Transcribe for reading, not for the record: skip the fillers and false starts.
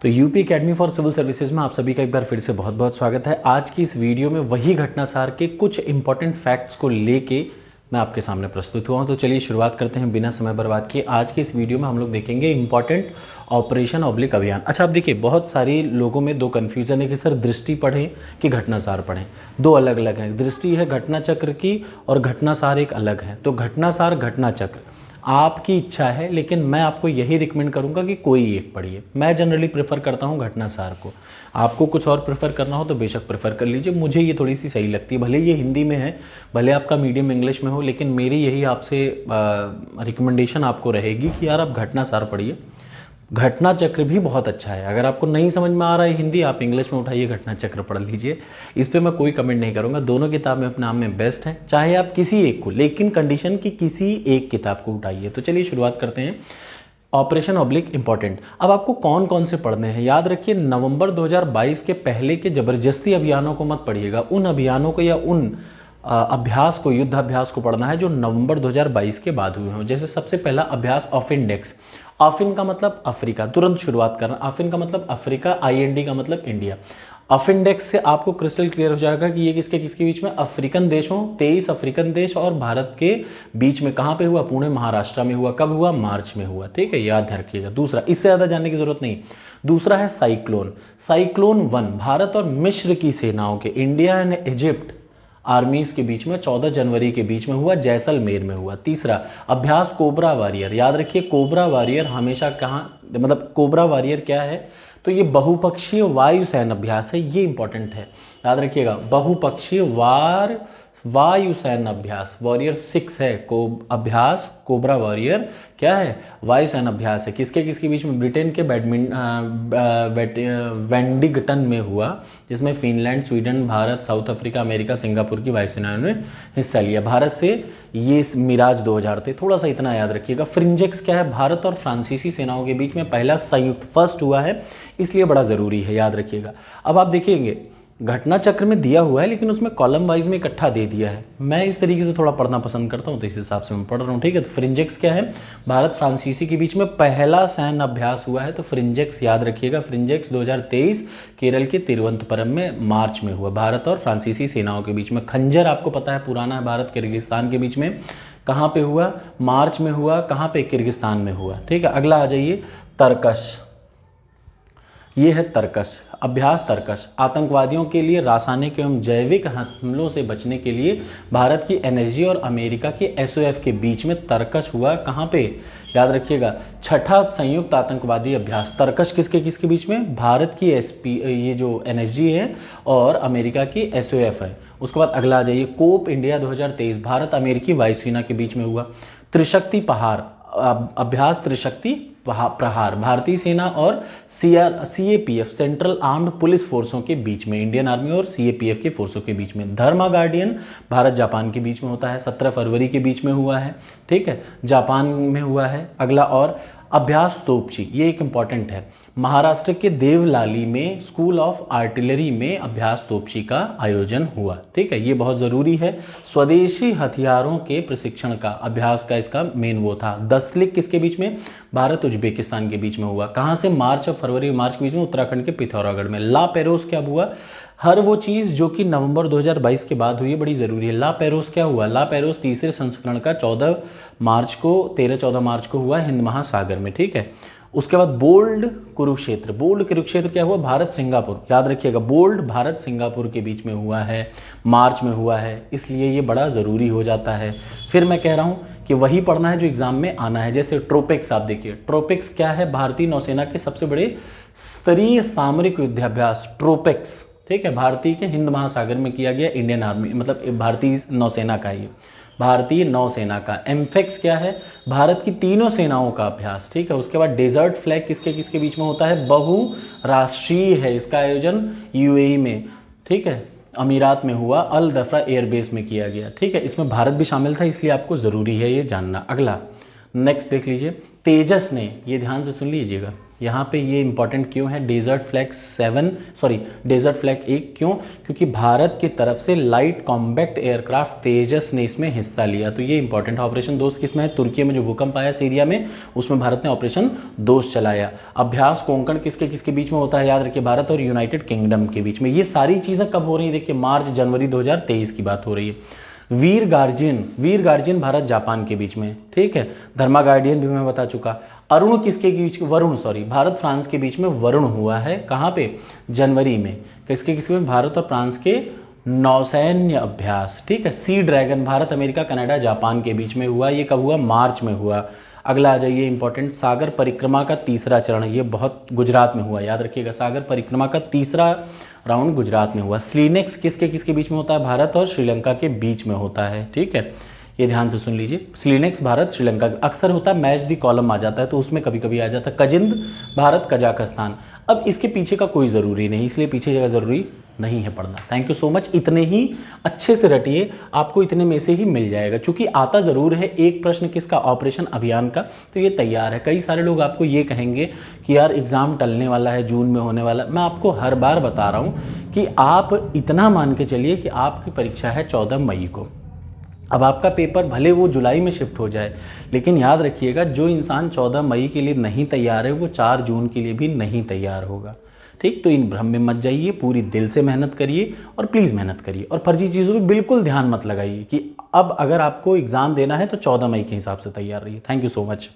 तो UP academy for civil services में आप सभी का एक बार फिर से बहुत बहुत स्वागत है। आज की इस वीडियो में वही घटनासार के कुछ इंपॉर्टेंट फैक्ट्स को लेके मैं आपके सामने प्रस्तुत हुआ हूँ। तो चलिए शुरुआत करते हैं बिना समय बर्बाद किए। आज की इस वीडियो में हम लोग देखेंगे इंपॉर्टेंट ऑपरेशन ऑब्लिक अभियान। अच्छा, आप देखिए बहुत सारी लोगों में दो कन्फ्यूजन है कि सर दृष्टि पढ़ें कि घटनासार पढ़ें। दो अलग अलग हैं। दृष्टि है घटना चक्र की और घटनासार एक अलग है। तो घटनासार घटना चक्र आपकी इच्छा है, लेकिन मैं आपको यही रिकमेंड करूंगा कि कोई एक पढ़िए। मैं जनरली प्रेफर करता हूं घटनासार को। आपको कुछ और प्रेफर करना हो तो बेशक प्रेफर कर लीजिए। मुझे ये थोड़ी सी सही लगती है, भले ये हिंदी में है, भले आपका मीडियम इंग्लिश में हो, लेकिन मेरी यही आपसे रिकमेंडेशन आपको रहेगी कि यार आप घटनासार पढ़िए। घटना चक्र भी बहुत अच्छा है। अगर आपको नहीं समझ में आ रहा है हिंदी, आप इंग्लिश में उठाइए, घटना चक्र पढ़ लीजिए। इस पे मैं कोई कमेंट नहीं करूँगा। दोनों किताबें अपने आप में बेस्ट हैं, चाहे आप किसी एक को, लेकिन कंडीशन कि किसी एक किताब को उठाइए। तो चलिए शुरुआत करते हैं। Operation oblique important. अब आपको कौन कौन से पढ़ने हैं याद रखिए। नवंबर 2022 के पहले के जबरदस्ती अभियानों को मत पढ़िएगा। उन अभियानों को या उन अभ्यास को, युद्धाभ्यास को पढ़ना है जो नवंबर 2022 के बाद हुए हों। जैसे सबसे पहला अभ्यास ऑफिनडेक्स। ऑफिन का मतलब अफ्रीका, तुरंत शुरुआत करना। ऑफिन का मतलब अफ्रीका, आईएनडी का मतलब इंडिया। ऑफिनडेक्स से आपको क्रिस्टल क्लियर हो जाएगा कि ये किसके किसके बीच में, अफ्रीकन देशों, 23 अफ्रीकन देश और भारत के बीच में। कहाँ पे हुआ? पुणे महाराष्ट्र में हुआ। कब हुआ? मार्च में हुआ। ठीक है, याद रखिएगा। दूसरा, इससे ज़्यादा जानने की जरूरत नहीं। दूसरा है साइक्लोन। साइक्लोन 1 भारत और मिस्र की सेनाओं के, इंडिया एंड इजिप्ट आर्मीज के बीच में 14 जनवरी के बीच में हुआ, जैसलमेर में हुआ। तीसरा अभ्यास कोबरा वॉरियर। याद रखिए कोबरा वॉरियर हमेशा कहाँ, मतलब कोबरा वॉरियर क्या है, तो ये बहुपक्षीय वायुसेन अभ्यास है। ये इंपॉर्टेंट है, याद रखिएगा। बहुपक्षीय वायुसेन अभ्यास, वॉरियर 6 है। अभ्यास कोबरा वॉरियर क्या है? वायुसेन अभ्यास है। किसके किसके बीच में? ब्रिटेन के वेंडिंगटन में हुआ, जिसमें Finland, Sweden, Bharat, south Africa, America, Singapore की वायुसेनाओं ने हिस्सा लिया। भारत से ये मिराज 2000 थे। थोड़ा सा इतना याद रखिएगा। फ्रिंजेक्स क्या है? भारत और फ्रांसीसी सेनाओं के बीच में पहला संयुक्त फर्स्ट हुआ है, इसलिए बड़ा ज़रूरी है, याद रखिएगा। अब आप देखेंगे घटना चक्र में दिया हुआ है, लेकिन उसमें कॉलम वाइज में इकट्ठा दे दिया है। मैं इस तरीके से थोड़ा पढ़ना पसंद करता हूँ, तो इस हिसाब से मैं पढ़ रहा हूँ। ठीक है, तो फ्रिंजेक्स क्या है? भारत फ्रांसीसी के बीच में पहला सैन्य अभ्यास हुआ है, तो फ्रिंजेक्स याद रखिएगा। फ्रिंजेक्स 2023 केरल के तिरुवनंतपुरम में मार्च में हुआ, भारत और फ्रांसीसी सेनाओं के बीच में। खंजर आपको पता है पुराना है, भारत किर्गिस्तान के बीच में। कहाँ पे हुआ? मार्च में हुआ। कहाँ पे? किर्गिस्तान में हुआ। ठीक है, अगला आ जाइए। तर्कश, ये है तर्कश अभ्यास। तर्कश आतंकवादियों के लिए रासायनिक एवं जैविक हमलों से बचने के लिए भारत की एनएसजी और अमेरिका के एसओएफ के बीच में तर्कश हुआ। कहाँ पे? याद रखिएगा, छठा संयुक्त आतंकवादी अभ्यास। तर्कश किसके किसके बीच में? भारत की ये जो एनएसजी है और अमेरिका की एसओएफ है। उसके बाद अगला आ जाइए। कोप इंडिया 2023 भारत अमेरिकी वायुसेना के बीच में हुआ। त्रिशक्ति पहाड़ अभ्यास। त्रिशक्ति प्रहार भारतीय सेना और सीएपीएफ सेंट्रल आर्म्ड पुलिस फोर्सों के बीच में, इंडियन आर्मी और सीएपीएफ के फोर्सों के बीच में। धर्मा गार्डियन भारत जापान के बीच में होता है, 17 फरवरी के बीच में हुआ है। ठीक है, जापान में हुआ है। अगला और अभ्यास तोपची, ये एक इंपॉर्टेंट है। महाराष्ट्र के देवलाली में स्कूल ऑफ आर्टिलरी में अभ्यास तोपची का आयोजन हुआ। ठीक है, ये बहुत ज़रूरी है। स्वदेशी हथियारों के प्रशिक्षण का अभ्यास का इसका मेन वो था। दस्तलिक किसके बीच में? भारत उज्बेकिस्तान के बीच में हुआ। कहाँ से? मार्च और फरवरी मार्च के बीच में, उत्तराखंड के पिथौरागढ़ में। ला पेरोस क्या हुआ? हर वो चीज़ जो कि नवंबर 2022 के बाद हुई है बड़ी ज़रूरी है। ला पेरोस क्या हुआ? ला पेरोस तीसरे संस्करण का 13-14 मार्च को हुआ हिंद महासागर में। ठीक है, उसके बाद बोल्ड कुरुक्षेत्र। बोल्ड कुरुक्षेत्र क्या हुआ? भारत सिंगापुर, याद रखिएगा। बोल्ड भारत सिंगापुर के बीच में हुआ है, मार्च में हुआ है, इसलिए ये बड़ा ज़रूरी हो जाता है। फिर मैं कह रहा हूँ कि वही पढ़ना है जो एग्जाम में आना है। जैसे ट्रोपेक्स, आप देखिए ट्रोपेक्स क्या है? भारतीय नौसेना के सबसे बड़े स्तरीय सामरिक युद्धाभ्यास ट्रोपेक्स। ठीक है, भारतीय के हिंद महासागर में किया गया, इंडियन आर्मी मतलब भारतीय नौसेना का, ये भारतीय नौसेना का। एम्फेक्स क्या है? भारत की तीनों सेनाओं का अभ्यास। ठीक है, उसके बाद डेजर्ट फ्लैग किसके किसके बीच में होता है? बहुराष्ट्रीय है, इसका आयोजन यूएई में, ठीक है, अमीरात में हुआ, अल दफरा एयरबेस में किया गया। ठीक है, इसमें भारत भी शामिल था, इसलिए आपको ज़रूरी है ये जानना। अगला नेक्स्ट देख लीजिए। तेजस ने, ये ध्यान से सुन लीजिएगा, यहाँ पे ये इंपॉर्टेंट क्यों है, desert flag 7 sorry desert flag 1 क्यों, क्योंकि भारत की तरफ से लाइट कॉम्बैक्ट एयरक्राफ्ट तेजस ने इसमें हिस्सा लिया। तो ये इंपॉर्टेंट है। ऑपरेशन दोस्त किसमें है, तुर्की में जो भूकंप आया सीरिया में, उसमें भारत ने ऑपरेशन दोस्त चलाया। अभ्यास कोंकण किसके किसके बीच में होता है, याद रखिए भारत और यूनाइटेड किंगडम के बीच में। ये सारी चीज़ें कब हो रही है, देखिए मार्च जनवरी 2023 की बात हो रही है। वीर गार्जियन भारत जापान के बीच में, ठीक है। धर्मा गार्डियन भी मैं बता चुका। अरुण किसके बीच, वरुण सॉरी भारत फ्रांस के बीच में वरुण हुआ है, कहाँ पे, जनवरी में। किसके किसके में, भारत और फ्रांस के नौसैन्य अभ्यास, ठीक है। Sea dragon Bharat America Canada Japan के बीच में हुआ, ये कब हुआ, मार्च में हुआ। अगला आ जाइए इंपॉर्टेंट, सागर परिक्रमा का तीसरा चरण, ये बहुत गुजरात में हुआ, याद रखिएगा। सागर परिक्रमा का तीसरा राउंड गुजरात में हुआ। स्लीनेक्स किसके किसके बीच में होता है, भारत और श्रीलंका के बीच में होता है, ठीक है। ये ध्यान से सुन लीजिए, स्लीनेक्स भारत श्रीलंका, अक्सर होता है मैच दी कॉलम आ जाता है तो उसमें कभी कभी आ जाता है। कजिंद भारत कजाकिस्तान। अब इसके पीछे का कोई ज़रूरी नहीं, इसलिए पीछे जगह ज़रूरी नहीं है पढ़ना। Thank you so much. इतने ही अच्छे से रटिए, आपको इतने में से ही मिल जाएगा। चूंकि आता ज़रूर है एक प्रश्न किसका, ऑपरेशन अभियान का, तो ये तैयार है। कई सारे लोग आपको ये कहेंगे कि यार एग्ज़ाम टलने वाला है, जून में होने वाला। मैं आपको हर बार बता रहा हूँ कि आप इतना मान के चलिए कि आपकी परीक्षा है 14 मई को। अब आपका पेपर भले वो जुलाई में शिफ्ट हो जाए, लेकिन याद रखिएगा जो इंसान 14 मई के लिए नहीं तैयार है वो 4 जून के लिए भी नहीं तैयार होगा, ठीक। तो इन भ्रम में मत जाइए, पूरी दिल से मेहनत करिए और प्लीज़ मेहनत करिए। और फर्जी चीज़ों पे बिल्कुल ध्यान मत लगाइए कि अब अगर आपको एग्ज़ाम देना है तो 14 मई के हिसाब से तैयार रहिए। Thank you so much.